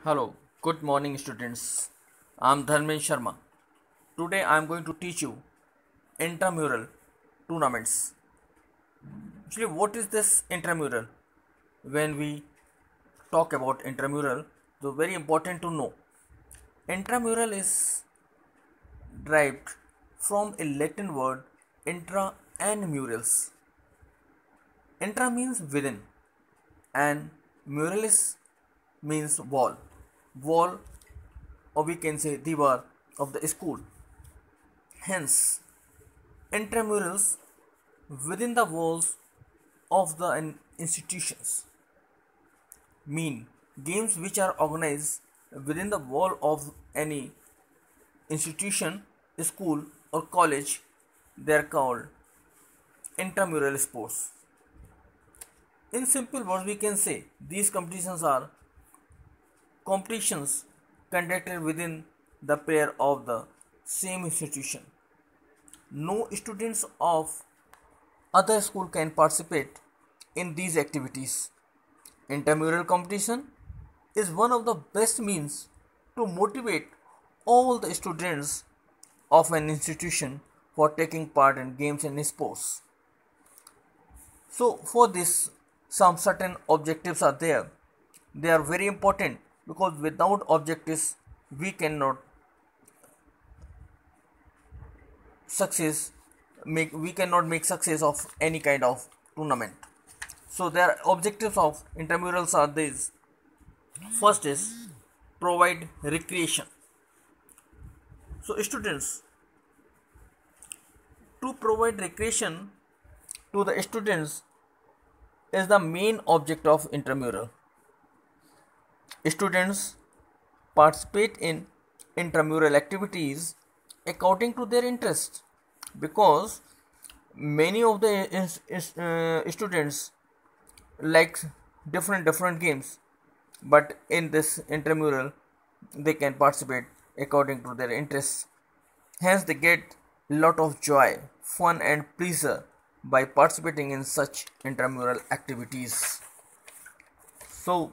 Hello, good morning students. I'm Dharmen Sharma. Today I'm going to teach you intramural tournaments. Actually, what is this intramural? When we talk about intramural, so very important to know. Intramural is derived from a Latin word intra and murals. Intra means within and muralis means wall. Wall, or we can say divar of the school. Hence, intramurals within the walls of the institutions mean games which are organized within the wall of any institution, school, or college. They are called intramural sports. In simple words, we can say these competitions are competitions conducted within the pair of the same institution. No students of other school can participate in these activities. Intramural competition is one of the best means to motivate all the students of an institution for taking part in games and sports. So, for this, some certain objectives are there. They are very important because without objectives, we success cannot make success of any kind of tournament. So their objectives of intramurals are these. First is provide recreation. So students, to provide recreation to the students is the main object of intramural. Students participate in intramural activities according to their interest because many of the students like different games, but in this intramural they can participate according to their interests. Hence they get lot of joy, fun and pleasure by participating in such intramural activities. So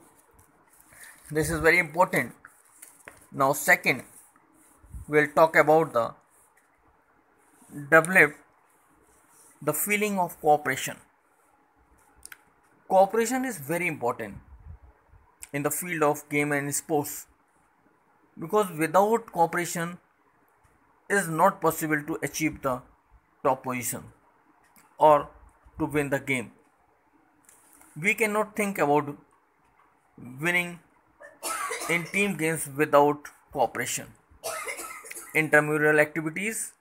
this is very important. Now second, we'll talk about the develop the feeling of cooperation. Cooperation is very important in the field of game and sports because without cooperation it is not possible to achieve the top position or to win the game. We cannot think about winning in team games without cooperation. Intramural activities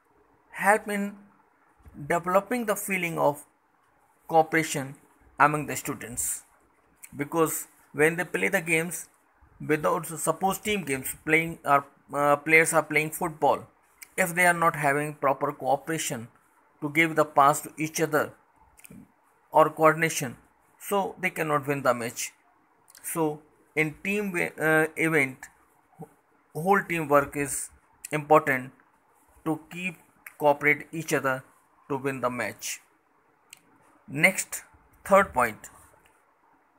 help in developing the feeling of cooperation among the students because when they play the games without, suppose team games playing or players are playing football, if they are not having proper cooperation to give the pass to each other or coordination, so they cannot win the match. So in team event, whole teamwork is important to keep cooperate each other to win the match. Next, third point,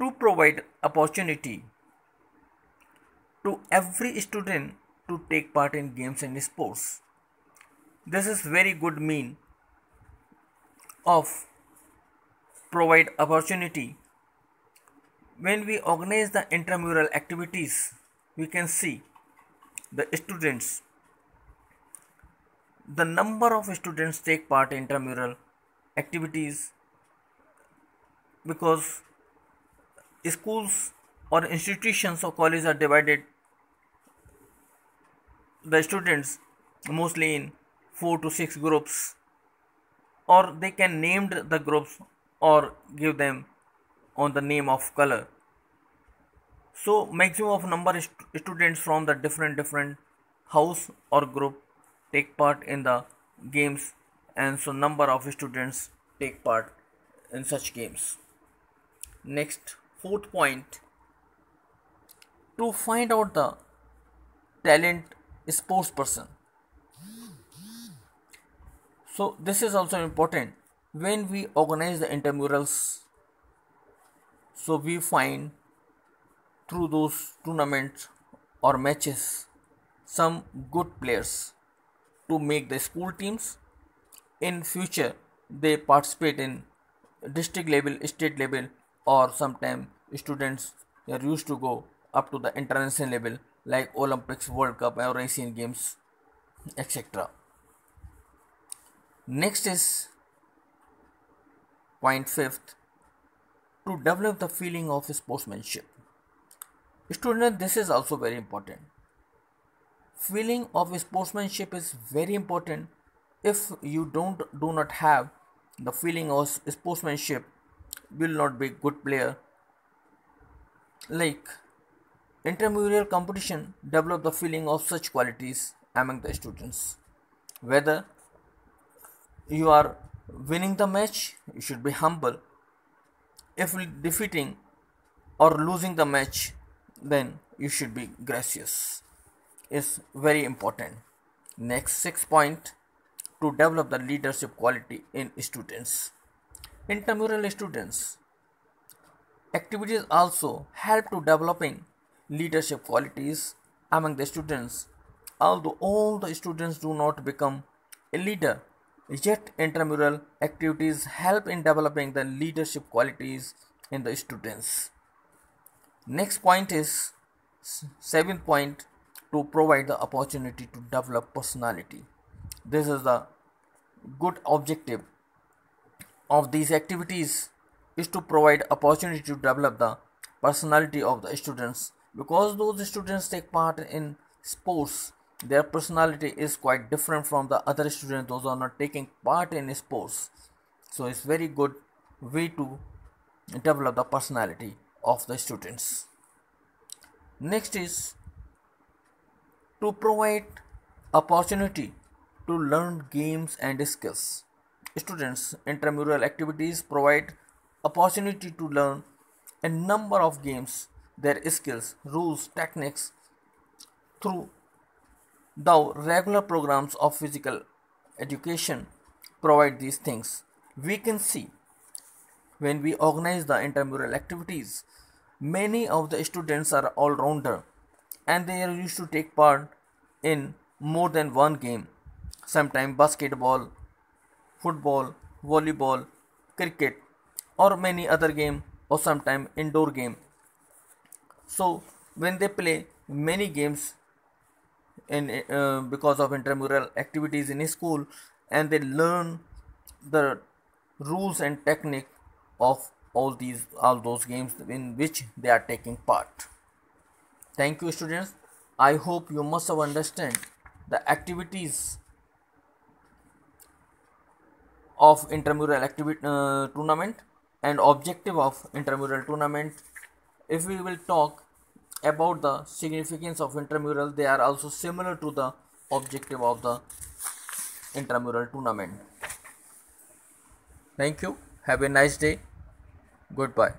to provide opportunity to every student to take part in games and sports. This is very good mean of provide opportunity. When we organize the intramural activities, we can see the students, the number of students take part in intramural activities because schools or institutions or colleges are divided the students mostly in 4 to 6 groups, or they can name the groups or give them on the name of color. So maximum of number students from the different house or group take part in the games, and so number of students take part in such games. Next, fourth point, to find out the talent sports person. So this is also important when we organize the intramurals. So we find through those tournaments or matches some good players to make the school teams. In future, they participate in district level, state level, or sometimes students are used to go up to the international level like Olympics, World Cup, or Asian Games, etc. Next is point fifth, to develop the feeling of sportsmanship. Student, this is also very important. Feeling of sportsmanship is very important. If you do not have the feeling of sportsmanship, you will not be good player. Like intramural competition develop the feeling of such qualities among the students. Whether you are winning the match, you should be humble. If defeating or losing the match, then you should be gracious. Is very important. Next, 6 point, to develop the leadership quality in students. Intramural students activities also help to developing leadership qualities among the students. Although all the students do not become a leader, yet intramural activities help in developing the leadership qualities in the students. Next point is seventh point, to provide the opportunity to develop personality. This is the good objective of these activities, is to provide opportunity to develop the personality of the students, because those students take part in sports, their personality is quite different from the other students those are not taking part in sports. So it's very good way to develop the personality of the students. Next is to provide opportunity to learn games and skills. Students, intramural activities provide opportunity to learn a number of games, their skills, rules, techniques through the regular programs of physical education provide these things. We can see when we organize the intramural activities, many of the students are all rounder and they are used to take part in more than one game, sometimes basketball, football, volleyball, cricket, or many other game, or sometimes indoor game. So when they play many games in because of intramural activities in school, and they learn the rules and technique of all those games in which they are taking part. Thank you, students. I hope you must have understand the activities of intramural activity tournament and objective of intramural tournament. If we will talk about the significance of intramural, they are also similar to the objective of the intramural tournament. Thank you. Have a nice day. Goodbye.